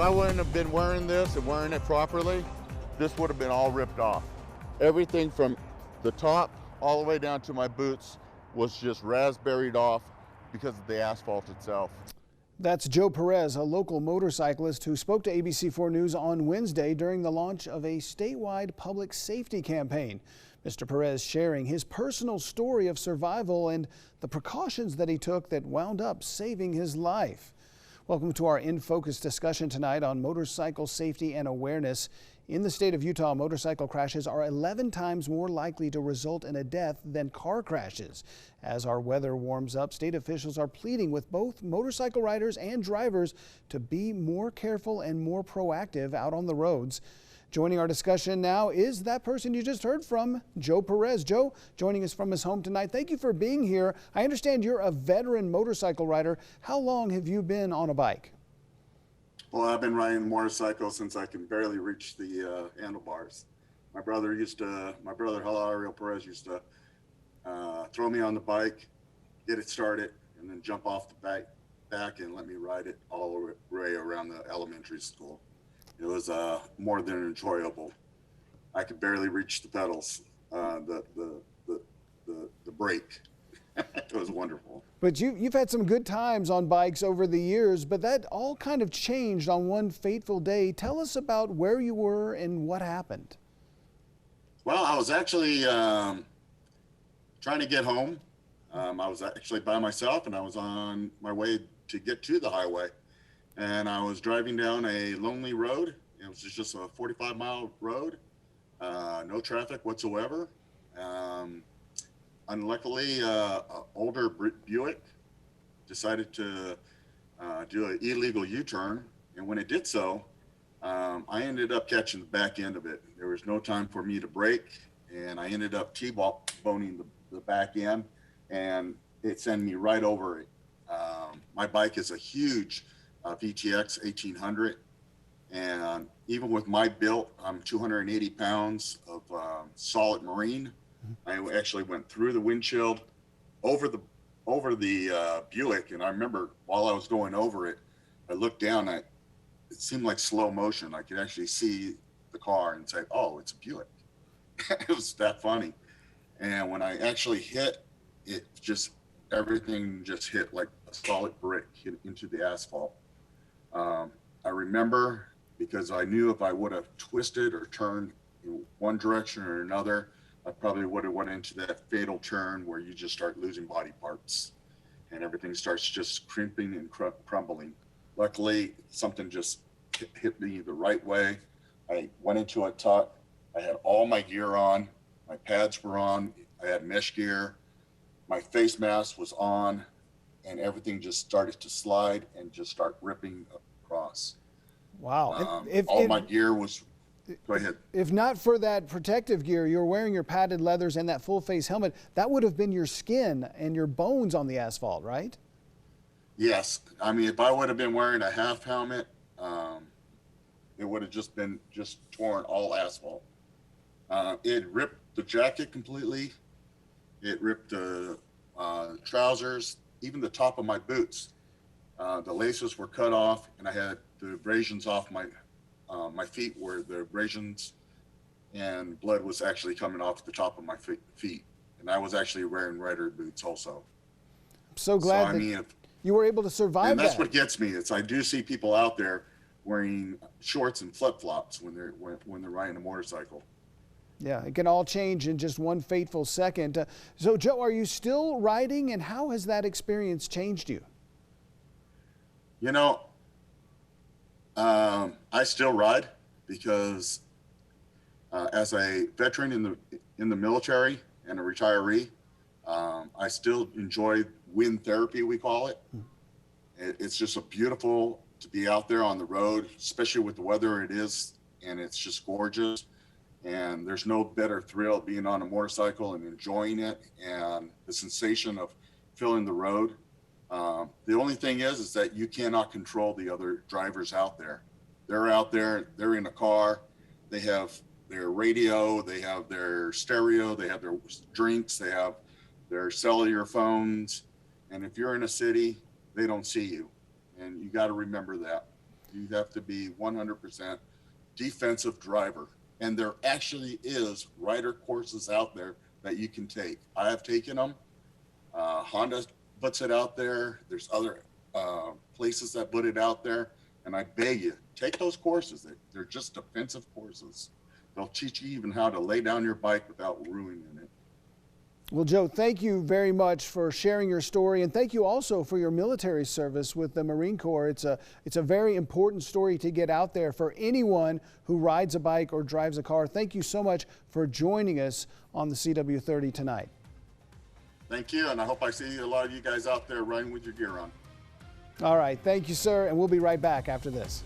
I wouldn't have been wearing this and wearing it properly, this would have been all ripped off. Everything from the top all the way down to my boots was just raspberried off because of the asphalt itself. That's Joe Perez, a local motorcyclist who spoke to ABC4 News on Wednesday during the launch of a statewide public safety campaign. Mr. Perez sharing his personal story of survival and the precautions that he took that wound up saving his life. Welcome to our In Focus discussion tonight on motorcycle safety and awareness. In the state of Utah, motorcycle crashes are 11 times more likely to result in a death than car crashes. As our weather warms up, state officials are pleading with both motorcycle riders and drivers to be more careful and more proactive out on the roads. Joining our discussion now is that person you just heard from, Joe Perez. Joe, joining us from his home tonight. Thank you for being here. I understand you're a veteran motorcycle rider. How long have you been on a bike? Well, I've been riding a motorcycle since I can barely reach the handlebars. My brother Hilario Perez used to throw me on the bike, get it started, and then jump off the back and let me ride it all the way around the elementary school. It was more than enjoyable. I could barely reach the pedals, the brake. It was wonderful. But you've had some good times on bikes over the years, but that all kind of changed on one fateful day. Tell us about where you were and what happened. Well, I was actually trying to get home. I was actually by myself, and I was on my way to get to the highway. And I was driving down a lonely road. It was just a 45-mile road, no traffic whatsoever. Unluckily, an older Buick decided to do an illegal U-turn. And when it did so, I ended up catching the back end of it. There was no time for me to brake, and I ended up T-boning the back end, and it sent me right over it. My bike is a huge VTX 1800, and even with my build, I'm 280 pounds of solid marine. I actually went through the windshield over the Buick, and I remember while I was going over it, I looked down at it seemed like slow motion. I could actually see the car and say, oh, it's a Buick. It was that funny. And when I actually hit it, everything just hit like a solid brick hit into the asphalt. I remember, because I knew if I would have twisted or turned in one direction or another, I probably would have went into that fatal turn where you just start losing body parts and everything starts just crimping and crumbling. Luckily, something just hit me the right way. I went into a tuck. I had all my gear on. My pads were on. I had mesh gear. My face mask was on, and everything just started to slide and just start ripping across. Wow. My gear was, go ahead. If not for that protective gear, you're wearing your padded leathers and that full face helmet, that would have been your skin and your bones on the asphalt, right? Yes. I mean, if I would have been wearing a half helmet, it would have just been torn all asphalt. It ripped the jacket completely. It ripped the trousers, even the top of my boots. The laces were cut off, and I had the abrasions off my feet where the abrasions, and blood was actually coming off the top of my feet. And I was actually wearing rider boots also. I'm so glad you were able to survive. And that's what gets me. I do see people out there wearing shorts and flip-flops when they're riding a motorcycle. Yeah, it can all change in just one fateful second. So, Joe, are you still riding, and how has that experience changed you? You know, I still ride because as a veteran in the military and a retiree, I still enjoy wind therapy, we call it. It's just beautiful to be out there on the road, especially with the weather it is, and it's just gorgeous. And there's no better thrill being on a motorcycle and enjoying it and the sensation of feeling the road. The only thing is that you cannot control the other drivers out there. They're out there, they're in a car, they have their radio, they have their stereo, they have their drinks, they have their cellular phones. And if you're in a city, they don't see you. And you got to remember that. You have to be 100% defensive driver. And there actually is rider courses out there that you can take. I have taken them. Honda puts it out there. There's other places that put it out there. And I beg you, take those courses. They're just defensive courses. They'll teach you even how to lay down your bike without ruining it. Well, Joe, thank you very much for sharing your story, and thank you also for your military service with the Marine Corps. It's a very important story to get out there for anyone who rides a bike or drives a car. Thank you so much for joining us on the CW30 tonight. Thank you, and I hope I see a lot of you guys out there riding with your gear on. All right, thank you, sir, and we'll be right back after this.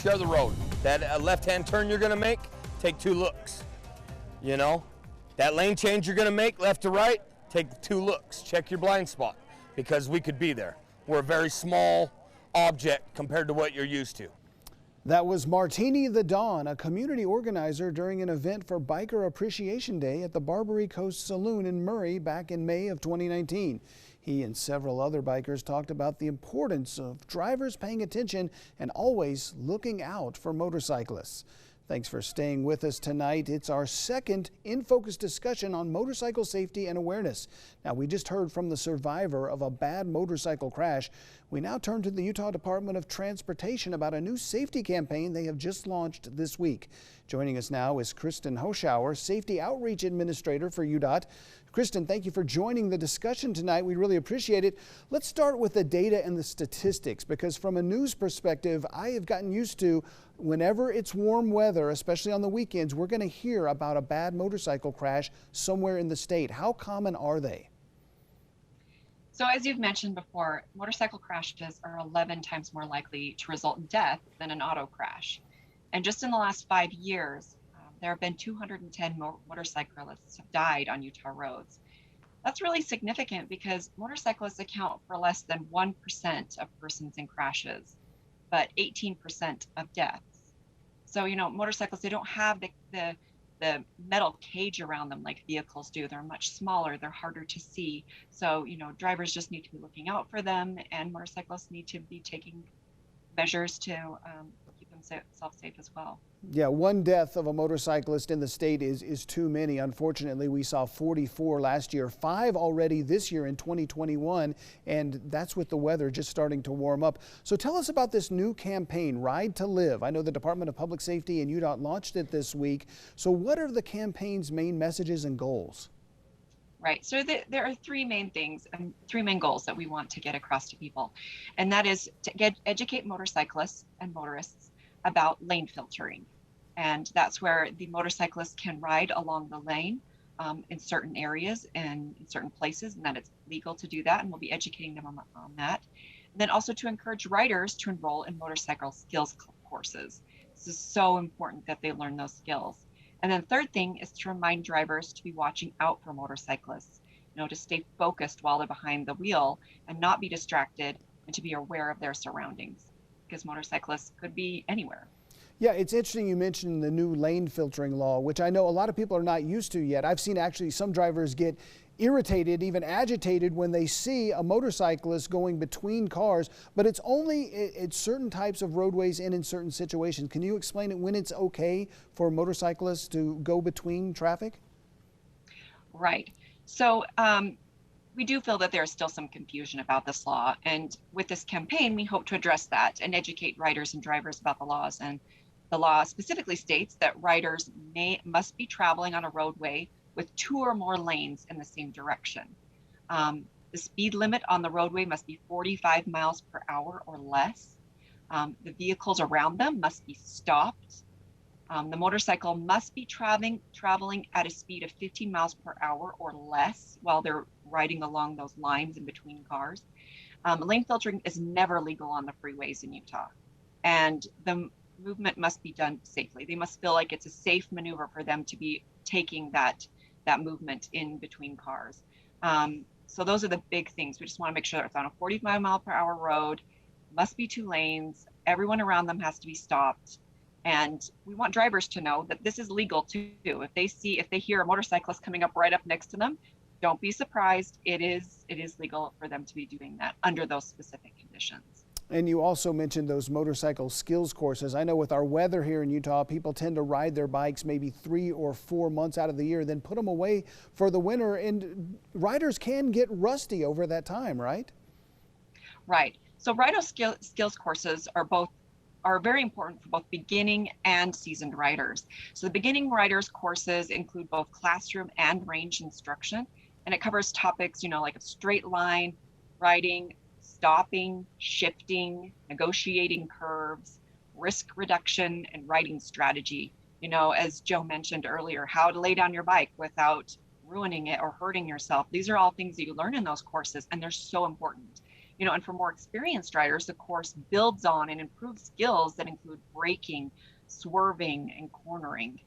Share the road. That left-hand turn you're gonna make, take 2 looks. You know, that lane change you're gonna make left to right, take 2 looks. Check your blind spot, because we could be there. We're a very small object compared to what you're used to. That was Martini the Don, a community organizer during an event for Biker Appreciation Day at the Barbary Coast Saloon in Murray back in May of 2019. He and several other bikers talked about the importance of drivers paying attention and always looking out for motorcyclists. Thanks for staying with us tonight. It's our second In Focus discussion on motorcycle safety and awareness. Now, we just heard from the survivor of a bad motorcycle crash. We now turn to the Utah Department of Transportation about a new safety campaign they have just launched this week. Joining us now is Kristen Hoschauer, Safety Outreach Administrator for UDOT. Kristen, thank you for joining the discussion tonight. We really appreciate it. Let's start with the data and the statistics, because from a news perspective, I have gotten used to whenever it's warm weather, especially on the weekends, we're going to hear about a bad motorcycle crash somewhere in the state. How common are they? So as you've mentioned before, motorcycle crashes are 11 times more likely to result in death than an auto crash. And just in the last 5 years, there have been 210 motorcyclists have died on Utah roads. That's really significant because motorcyclists account for less than 1% of persons in crashes, but 18% of deaths. So, you know, motorcyclists, they don't have the metal cage around them like vehicles do. They're much smaller, they're harder to see. So, you know, drivers just need to be looking out for them, and motorcyclists need to be taking measures to keep themselves safe as well. Yeah, 1 death of a motorcyclist in the state is too many. Unfortunately, we saw 44 last year, 5 already this year in 2021, and that's with the weather just starting to warm up. So tell us about this new campaign, Ride to Live. I know the Department of Public Safety and UDOT launched it this week. So what are the campaign's main messages and goals? Right. So there are 3 main things and 3 main goals that we want to get across to people. And that is to educate motorcyclists and motorists about lane filtering. And that's where the motorcyclists can ride along the lane in certain areas and in certain places, and that it's legal to do that. And we'll be educating them on that. And then also to encourage riders to enroll in motorcycle skills courses. This is so important that they learn those skills. And then third thing is to remind drivers to be watching out for motorcyclists, you know, to stay focused while they're behind the wheel and not be distracted, and to be aware of their surroundings, because motorcyclists could be anywhere. Yeah, it's interesting you mentioned the new lane filtering law, which I know a lot of people are not used to yet. I've seen actually some drivers get irritated, even agitated when they see a motorcyclist going between cars, but it's only at certain types of roadways and in certain situations. Can you explain it when it's okay for motorcyclists to go between traffic? Right. So we do feel that there's still some confusion about this law. And with this campaign, we hope to address that and educate riders and drivers about the laws. And the law specifically states that riders must be traveling on a roadway with 2 or more lanes in the same direction. The speed limit on the roadway must be 45 miles per hour or less. The vehicles around them must be stopped. The motorcycle must be traveling at a speed of 15 miles per hour or less while they're riding along those lines in between cars. Lane filtering is never legal on the freeways in Utah, and the movement must be done safely. They must feel like it's a safe maneuver for them to be taking that movement in between cars. So those are the big things. We just want to make sure that it's on a 45 mile per hour road, must be 2 lanes, everyone around them has to be stopped. And we want drivers to know that this is legal too. If they hear a motorcyclist coming up right up next to them, don't be surprised. It is legal for them to be doing that under those specific conditions. And you also mentioned those motorcycle skills courses. I know with our weather here in Utah, people tend to ride their bikes maybe 3 or 4 months out of the year, then put them away for the winter. And riders can get rusty over that time, right? Right. So skills courses are very important for both beginning and seasoned riders. So the beginning riders courses include both classroom and range instruction, and it covers topics, like a straight line riding, stopping, shifting, negotiating curves, risk reduction, and riding strategy. As Joe mentioned earlier, how to lay down your bike without ruining it or hurting yourself. These are all things that you learn in those courses, and they're so important. And for more experienced riders, the course builds on and improves skills that include braking, swerving, and cornering.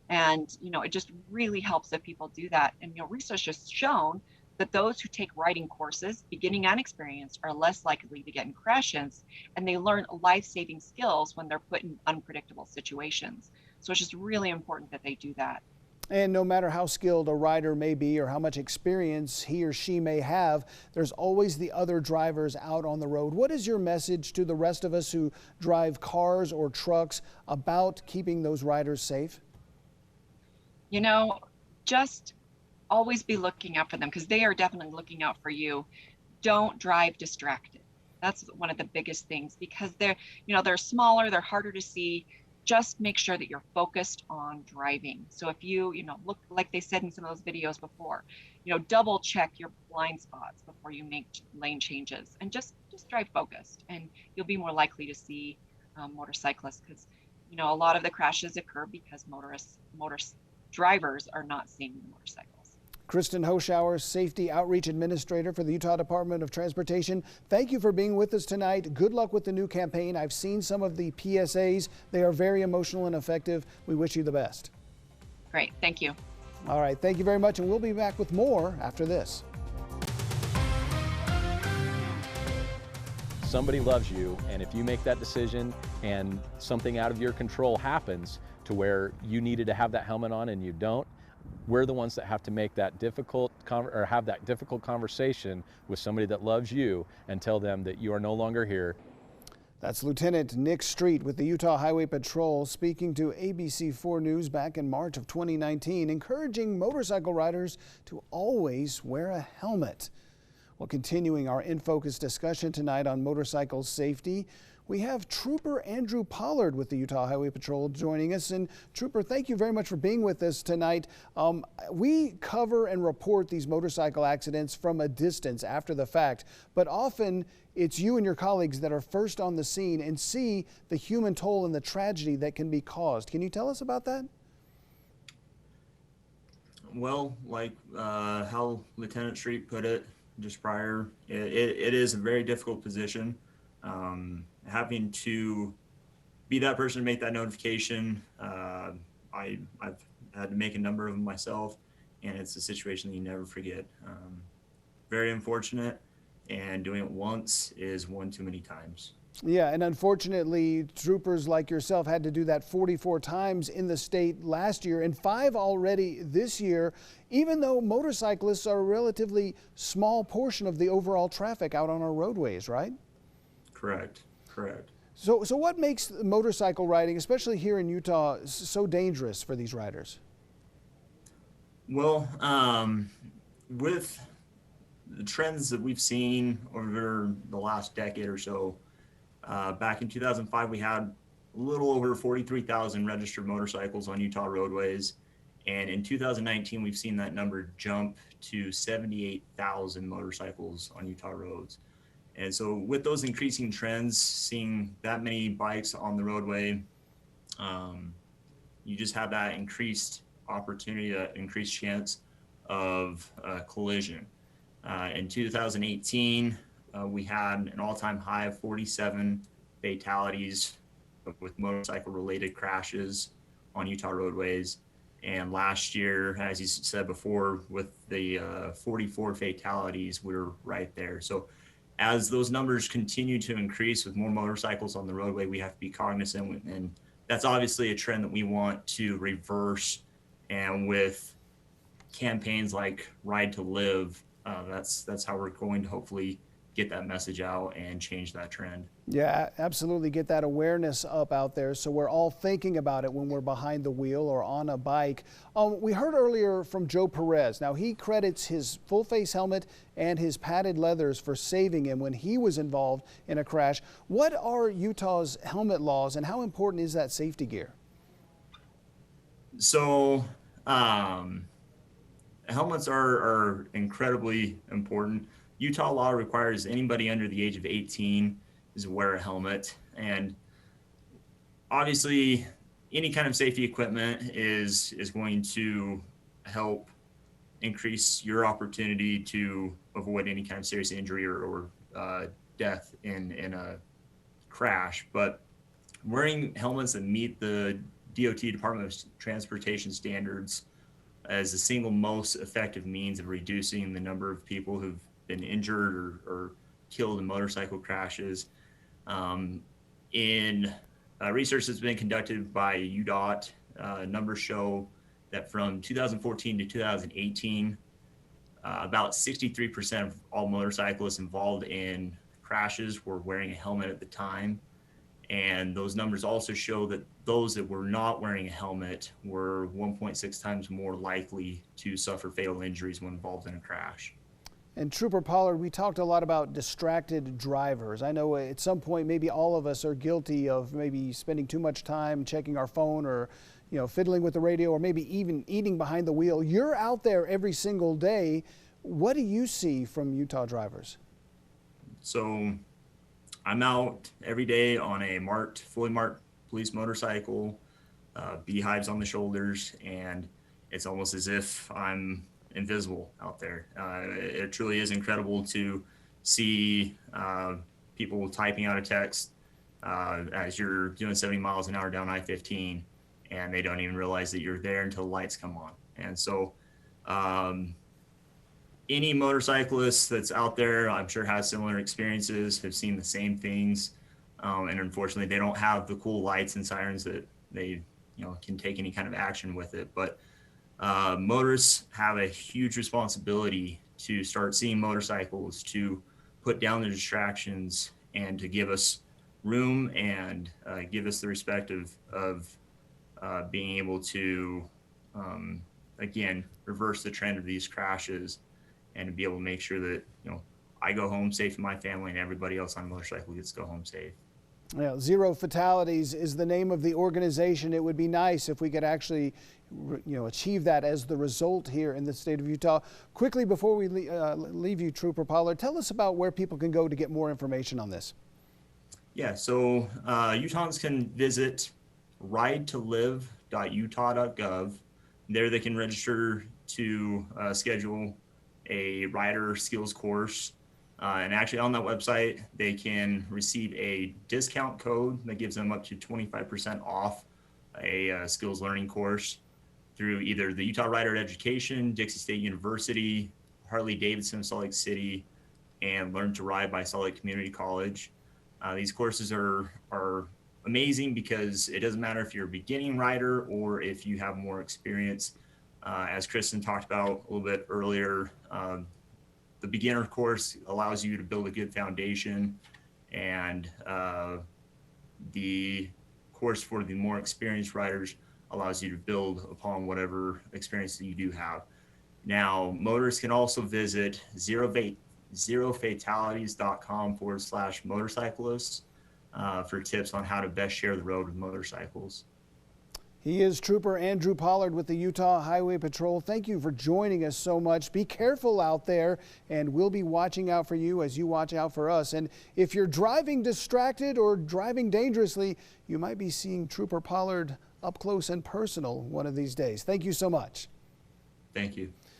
And, it just really helps if people do that. And, research has shown that those who take riding courses, beginning and experienced, are less likely to get in crashes, and they learn life-saving skills when they're put in unpredictable situations. So it's just really important that they do that. And no matter how skilled a rider may be or how much experience he or she may have, there's always the other drivers out on the road. What is your message to the rest of us who drive cars or trucks about keeping those riders safe? Just always be looking out for them, because they are definitely looking out for you. Don't drive distracted. That's one of the biggest things, because they're smaller, they're harder to see. Just make sure that you're focused on driving. So if you look, like they said in some of those videos before, double check your blind spots before you make lane changes, and just drive focused, and you'll be more likely to see motorcyclists, because a lot of the crashes occur because drivers are not seeing the motorcycles. Kristen Hoschauer, Safety Outreach Administrator for the Utah Department of Transportation. Thank you for being with us tonight. Good luck with the new campaign. I've seen some of the PSAs. They are very emotional and effective. We wish you the best. Great. Thank you. All right. Thank you very much. And we'll be back with more after this. Somebody loves you, and if you make that decision and something out of your control happens to where you needed to have that helmet on and you don't, we're the ones that have to make that difficult conversation with somebody that loves you and tell them that you are no longer here. That's Lieutenant Nick Street with the Utah Highway Patrol speaking to ABC4 News back in March of 2019, encouraging motorcycle riders to always wear a helmet. Well, continuing our In Focus discussion tonight on motorcycle safety, we have Trooper Andrew Pollard with the Utah Highway Patrol joining us. And Trooper, thank you very much for being with us tonight. We cover and report these motorcycle accidents from a distance after the fact, but often it's you and your colleagues that are first on the scene and see the human toll and the tragedy that can be caused. Can you tell us about that? Well, like how Lieutenant Street put it just prior, it is a very difficult position. Having to be that person to make that notification, I've had to make a number of them myself, and it's a situation that you never forget. Very unfortunate, and doing it once is one too many times. Yeah, and unfortunately, troopers like yourself had to do that 44 times in the state last year and 5 already this year, even though motorcyclists are a relatively small portion of the overall traffic out on our roadways, right? Correct. So what makes motorcycle riding, especially here in Utah, so dangerous for these riders? Well, with the trends that we've seen over the last decade or so, back in 2005, we had a little over 43,000 registered motorcycles on Utah roadways. And in 2019, we've seen that number jump to 78,000 motorcycles on Utah roads. And so with those increasing trends, seeing that many bikes on the roadway, you just have that increased opportunity, increased chance of collision. In 2018, we had an all-time high of 47 fatalities with motorcycle-related crashes on Utah roadways. And last year, as you said before, with the 44 fatalities, we were right there. So as those numbers continue to increase with more motorcycles on the roadway, we have to be cognizant, and that's obviously a trend that we want to reverse. And with campaigns like Ride to Live, that's how we're going to hopefully get that message out and change that trend. Yeah, absolutely. Get that awareness up out there so we're all thinking about it when we're behind the wheel or on a bike. We heard earlier from Joe Perez. Now, he credits his full face helmet and his padded leathers for saving him when he was involved in a crash. What are Utah's helmet laws and how important is that safety gear? So helmets are incredibly important. Utah law requires anybody under the age of 18 is to wear a helmet. And obviously, any kind of safety equipment is going to help increase your opportunity to avoid any kind of serious injury or death in a crash. But wearing helmets that meet the DOT, Department of Transportation standards, as the single most effective means of reducing the number of people who've been injured or killed in motorcycle crashes. In research that's been conducted by UDOT, numbers show that from 2014 to 2018, about 63% of all motorcyclists involved in crashes were wearing a helmet at the time. And those numbers also show that those that were not wearing a helmet were 1.6 times more likely to suffer fatal injuries when involved in a crash. And Trooper Pollard, we talked a lot about distracted drivers. I know at some point maybe all of us are guilty of maybe spending too much time checking our phone or fiddling with the radio or maybe even eating behind the wheel. You're out there every single day. What do you see from Utah drivers? So I'm out every day on a fully marked police motorcycle, beehives on the shoulders, and it's almost as if I'm invisible out there. It truly is incredible to see people typing out a text as you're doing 70 miles an hour down I-15, and they don't even realize that you're there until the lights come on. And so any motorcyclist that's out there, I'm sure, has similar experiences, have seen the same things, and unfortunately they don't have the cool lights and sirens that they can take any kind of action with it. But motorists have a huge responsibility to start seeing motorcycles, to put down the distractions, and to give us room and give us the respect of being able to, again, reverse the trend of these crashes and to be able to make sure that, I go home safe and my family and everybody else on a motorcycle gets to go home safe. Yeah, Zero Fatalities is the name of the organization. It would be nice if we could actually, achieve that as the result here in the state of Utah. Quickly, before we leave you, Trooper Pollard, tell us about where people can go to get more information on this. Yeah, so Utahns can visit ridetolive.utah.gov. There they can register to schedule a rider skills course. And actually on that website, they can receive a discount code that gives them up to 25% off a skills learning course through either the Utah Rider Education, Dixie State University, Harley-Davidson of Salt Lake City, and Learn to Ride by Salt Lake Community College. These courses are amazing because it doesn't matter if you're a beginning rider or if you have more experience. As Kristen talked about a little bit earlier, the beginner course allows you to build a good foundation, and the course for the more experienced riders allows you to build upon whatever experience that you do have. Now, motorists can also visit zerofatalities.com/motorcyclists for tips on how to best share the road with motorcycles. He is Trooper Andrew Pollard with the Utah Highway Patrol. Thank you for joining us so much. Be careful out there, and we'll be watching out for you as you watch out for us. And if you're driving distracted or driving dangerously, you might be seeing Trooper Pollard up close and personal one of these days. Thank you so much. Thank you.